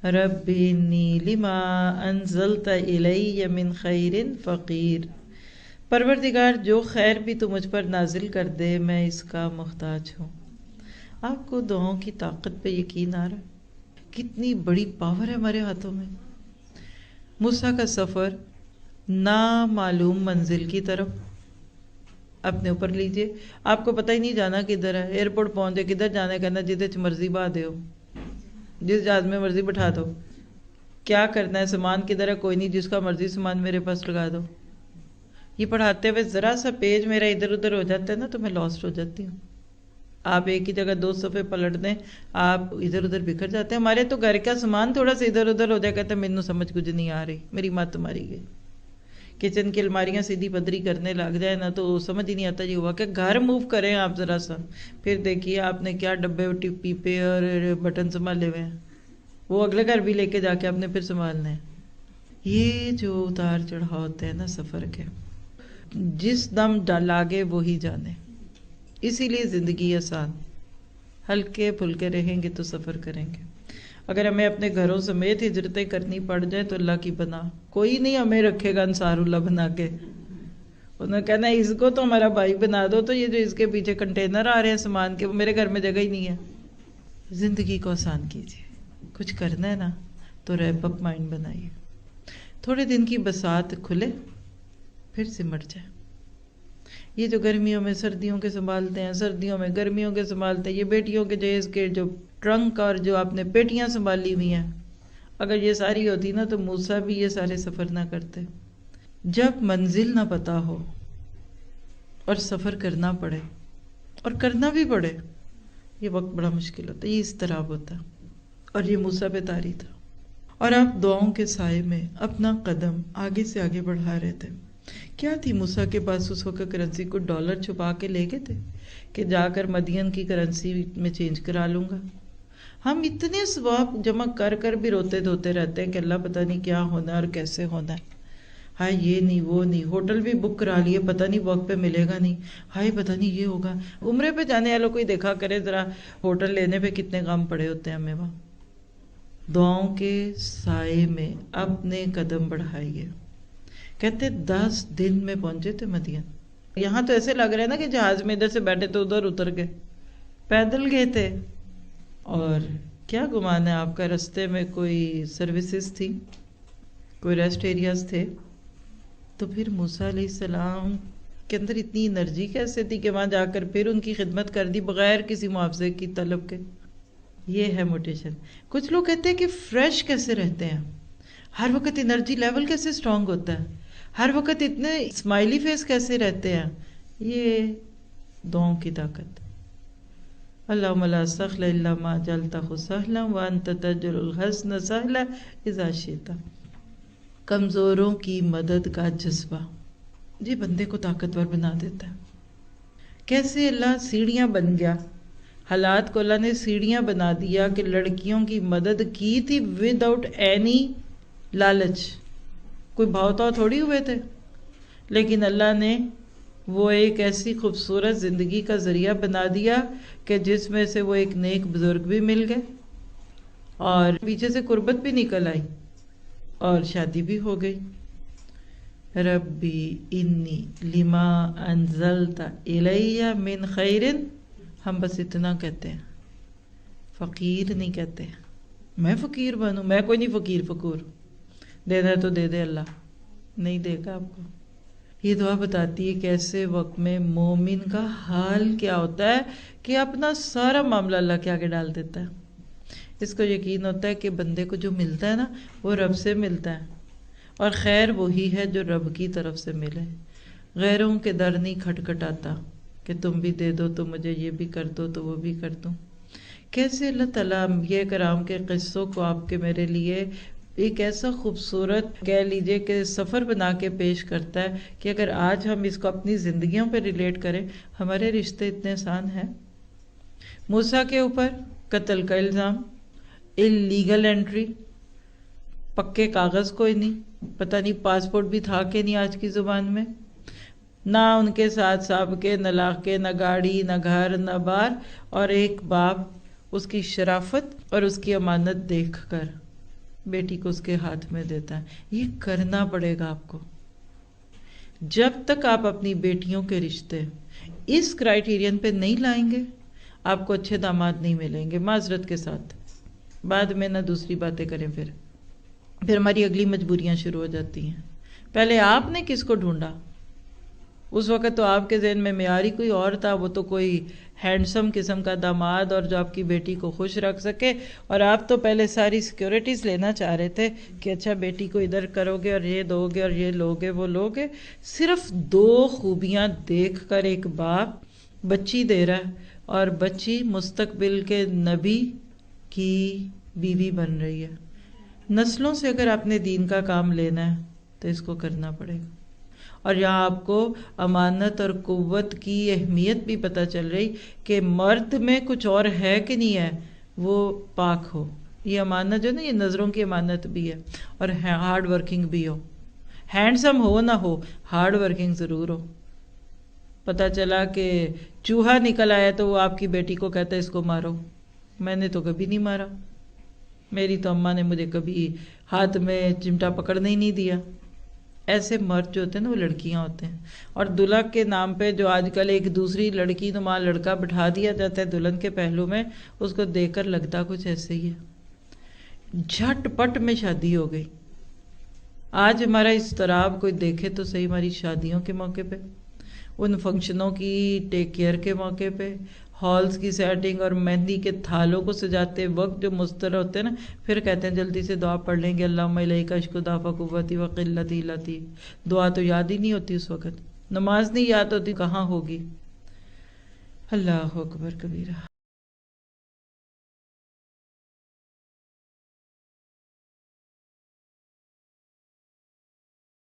رب انی لما انزلت الی من خیر فقیر، پروردگار جو خیر بھی تو مجھ پر نازل کر دے میں اس کا محتاج ہوں۔ آپ کو دعاؤں کی طاقت پہ یقین آ رہا ہے؟ کتنی بڑی پاور ہے ہمارے ہاتھوں میں۔ موسیٰ کا سفر نامعلوم منزل کی طرف اپنے اوپر لیجئے، آپ کو پتہ ہی نہیں جانا کدھر ہے، ایئرپورٹ پہنچے کدھر جانا ہے، کہنا جدھر مرضی بہا دے ہو، جس جہاز میں مرضی بٹھا دو، کیا کرنا ہے، سامان کدھر ہے، کوئی نہیں، جس کا مرضی سامان میرے پاس لگا دو۔ یہ پڑھاتے ہوئے ذرا سا پیج میرا ادھر ادھر ہو جاتا ہے نا تو میں لاسٹ ہو جاتی ہوں۔ آپ ایک ہی جگہ 2 صفحے پلٹ دیں، آپ ادھر ادھر بکھر جاتے ہیں۔ ہمارے تو گھر کا سامان تھوڑا سا ادھر ادھر ہو جائے، کہتے ہیں مینوں سمجھ کچھ نہیں آ رہی، میری مت ماری گئی۔ کچن کی الماریاں سیدھی پدری کرنے لگ جائے نا تو سمجھ ہی نہیں آتا یہ ہوا کہ گھر موو کریں آپ ذرا سا، پھر دیکھیے آپ نے کیا ڈبے پیپے اور بٹن سنبھالے ہوئے ہیں، وہ اگلے گھر بھی لے کے جا کے آپ نے پھر سنبھالنے ہیں۔ یہ جو اتار چڑھاؤ ہوتے ہیں نا سفر کے، جس دم لاگے وہی جانے، اسی لیے زندگی آسان، ہلکے پھلکے رہیں گے تو سفر کریں گے۔ اگر ہمیں اپنے گھروں سمیت ہجرتیں کرنی پڑ جائیں تو اللہ کی پناہ، کوئی نہیں ہمیں رکھے گا انصار اللہ بنا کے۔ انہوں نے کہنا اس کو تو ہمارا بھائی بنا دو، تو یہ جو اس کے پیچھے کنٹینر آ رہے ہیں سامان کے، وہ میرے گھر میں جگہ ہی نہیں ہے۔ زندگی کو آسان کیجیے، کچھ کرنا ہے نا تو ریپ اپ مائنڈ بنائیے، تھوڑے دن کی بساط کھلے پھر سمٹ جائے۔ یہ جو گرمیوں میں سردیوں کے سنبھالتے ہیں، سردیوں میں گرمیوں کے سنبھالتے ہیں، یہ بیٹیوں کے جہیز کے جو ٹرنک اور جو آپ نے پیٹیاں سنبھالی ہوئی ہیں، اگر یہ ساری ہوتی نا تو موسیٰ بھی یہ سارے سفر نہ کرتے۔ جب منزل نہ پتہ ہو اور سفر کرنا پڑے اور کرنا بھی پڑے، یہ وقت بڑا مشکل ہوتا ہے، یہ اضطراب ہوتا ہے، اور یہ موسیٰ پہ طاری تھا۔ اور آپ دعاؤں کے سائے میں اپنا قدم آگے سے آگے بڑھا رہے تھے۔ کیا تھی موسیٰ کے پاس اس وقت کرنسی؟ کو ڈالر چھپا کے لے گئے تھے کہ جا کر مدین کی کرنسی میں چینج کرا لوں گا۔ ہم اتنے ثواب جمع کر کر بھی روتے دھوتے رہتے ہیں کہ اللہ پتہ نہیں کیا ہونا ہے اور کیسے ہونا ہے، ہائے یہ نہیں وہ نہیں، ہوٹل بھی بک کرا لیے، پتہ نہیں وقت پہ ملے گا نہیں، ہائے پتہ نہیں یہ ہوگا۔ عمرے پہ جانے والوں کو ہی دیکھا کرے ذرا، ہوٹل لینے پہ کتنے کام پڑے ہوتے ہیں ہمیں وہاں۔ دعاؤں کے سائے میں اپنے قدم بڑھائیے۔ کہتے 10 دن میں پہنچے تھے مدین۔ یہاں تو ایسے لگ رہا ہے نا کہ جہاز میں ادھر سے بیٹھے تو ادھر اتر گئے، پیدل گئے تھے۔ اور کیا گمان ہے آپ کا رستے میں کوئی سروسز تھی، کوئی ریسٹ ایریاز تھے؟ تو پھر موسیٰ علیہ السلام کے اندر اتنی انرجی کیسے تھی کہ وہاں جا کر پھر ان کی خدمت کر دی بغیر کسی معاوضے کی طلب کے؟ یہ ہے موٹیشن۔ کچھ لوگ کہتے ہیں کہ فریش کیسے رہتے ہیں، ہر وقت انرجی لیول کیسے سٹرونگ ہوتا ہے، ہر وقت اتنے اسمائلی فیس کیسے رہتے ہیں؟ یہ دعاؤں کی طاقت۔ اللہم لا سہل الا ما جعلتہ سہلا وانت تجعل الحزن سہلا اذا شئت۔ کمزوروں کی مدد کا جذبہ یہ بندے کو طاقتور بنا دیتا ہے۔ کیسے اللہ سیڑھیاں بن گیا، حالات کو اللہ نے سیڑھیاں بنا دیا کہ لڑکیوں کی مدد کی تھی ود آؤٹ اینی لالچ، کوئی بھاؤ تاؤ تھوڑی ہوئے تھے، لیکن اللہ نے وہ ایک ایسی خوبصورت زندگی کا ذریعہ بنا دیا کہ جس میں سے وہ ایک نیک بزرگ بھی مل گئے اور پیچھے سے قربت بھی نکل آئی اور شادی بھی ہو گئی۔ ربی انی لما انزلت الی من خیر، ہم بس اتنا کہتے ہیں، فقیر نہیں کہتے۔ میں فقیر بنوں؟ میں کوئی نہیں فقیر فقور، دے دے تو دے دے، اللہ نہیں دے گا آپ کو۔ یہ دعا بتاتی ہے کہ ایسے وقت میں مومن کا حال کیا ہوتا ہے کہ اپنا سارا معاملہ اللہ کے آگے ڈال دیتا ہے۔ اس کو یقین ہوتا ہے کہ بندے کو جو ملتا ہے نا وہ رب سے ملتا ہے، اور خیر وہی ہے جو رب کی طرف سے ملے۔ غیروں کے در نہیں کھٹکھٹاتا کہ تم بھی دے دو تو مجھے یہ بھی کر دو تو وہ بھی کر دوں۔ کیسے اللہ تعالیٰ انبیاء کرام کے قصوں کو آپ کے میرے لیے ایک ایسا خوبصورت کہہ لیجئے کہ سفر بنا کے پیش کرتا ہے کہ اگر آج ہم اس کو اپنی زندگیوں پہ ریلیٹ کریں، ہمارے رشتے اتنے آسان ہیں۔ موسیٰ کے اوپر قتل کا الزام، اللیگل انٹری، پکے کاغذ کوئی نہیں، پتہ نہیں پاسپورٹ بھی تھا کہ نہیں آج کی زبان میں، نہ ان کے ساتھ سابقے، نہ لاقے، نہ گاڑی، نہ گھر، نہ بار، اور ایک باپ اس کی شرافت اور اس کی امانت دیکھ کر بیٹی کو اس کے ہاتھ میں دیتا ہے. یہ کرنا پڑے گا آپ کو. جب تک آپ اپنی بیٹیوں کے رشتے اس کرائیٹیرین پہ نہیں لائیں گے آپ کو اچھے داماد نہیں ملیں گے. معذرت کے ساتھ بعد میں نہ دوسری باتیں کریں. پھر ہماری اگلی مجبوریاں شروع ہو جاتی ہیں. پہلے آپ نے کس کو ڈھونڈا؟ اس وقت تو آپ کے ذہن میں معیار ہی کوئی اور تھا. وہ تو کوئی ہینڈسم قسم کا داماد اور جو آپ کی بیٹی کو خوش رکھ سکے. اور آپ تو پہلے ساری سیکیورٹیز لینا چاہ رہے تھے کہ اچھا بیٹی کو ادھر کرو گے اور یہ دو گے اور یہ لوگے وہ لوگے. صرف 2 خوبیاں دیکھ کر ایک باپ بچی دے رہا ہے اور بچی مستقبل کے نبی کی بیوی بن رہی ہے. نسلوں سے اگر آپ نے دین کا کام لینا ہے تو اس کو کرنا پڑے گا. اور یہاں آپ کو امانت اور قوت کی اہمیت بھی پتہ چل رہی کہ مرد میں کچھ اور ہے کہ نہیں ہے، وہ پاک ہو. یہ امانت جو نا یہ نظروں کی امانت بھی ہے اور ہارڈ ورکنگ بھی ہو. ہینڈسم ہو نہ ہو ہارڈ ورکنگ ضرور ہو. پتہ چلا کہ چوہا نکل آیا تو وہ آپ کی بیٹی کو کہتا ہے اس کو مارو. میں نے تو کبھی نہیں مارا، میری تو اماں نے مجھے کبھی ہاتھ میں چمٹا پکڑنے ہی نہیں دیا. ایسے مرد جو ہوتے ہیں نا وہ لڑکیاں ہوتے ہیں. اور دلہا کے نام پہ جو آج کل ایک دوسری لڑکی نما لڑکا بٹھا دیا جاتا ہے دلہن کے پہلو میں، اس کو دیکھ کر لگتا کچھ ایسے ہی ہے. جھٹ پٹ میں شادی ہو گئی. آج ہمارا اضطراب کوئی دیکھے تو صحیح ہماری شادیوں کے موقع پہ، ان فنکشنوں کی ٹیک کیئر کے موقع پہ، ہالز کی سیٹنگ اور مہندی کے تھالوں کو سجاتے وقت جو مستر ہوتے ہیں نا، پھر کہتے ہیں جلدی سے دعا پڑھ لیں گے اللہم الیک اشکو ضعف قوتی وقلت ہیلتی. دعا تو یاد ہی نہیں ہوتی اس وقت. نماز نہیں یاد ہوتی کہاں ہوگی. اللہ اکبر کبیرہ.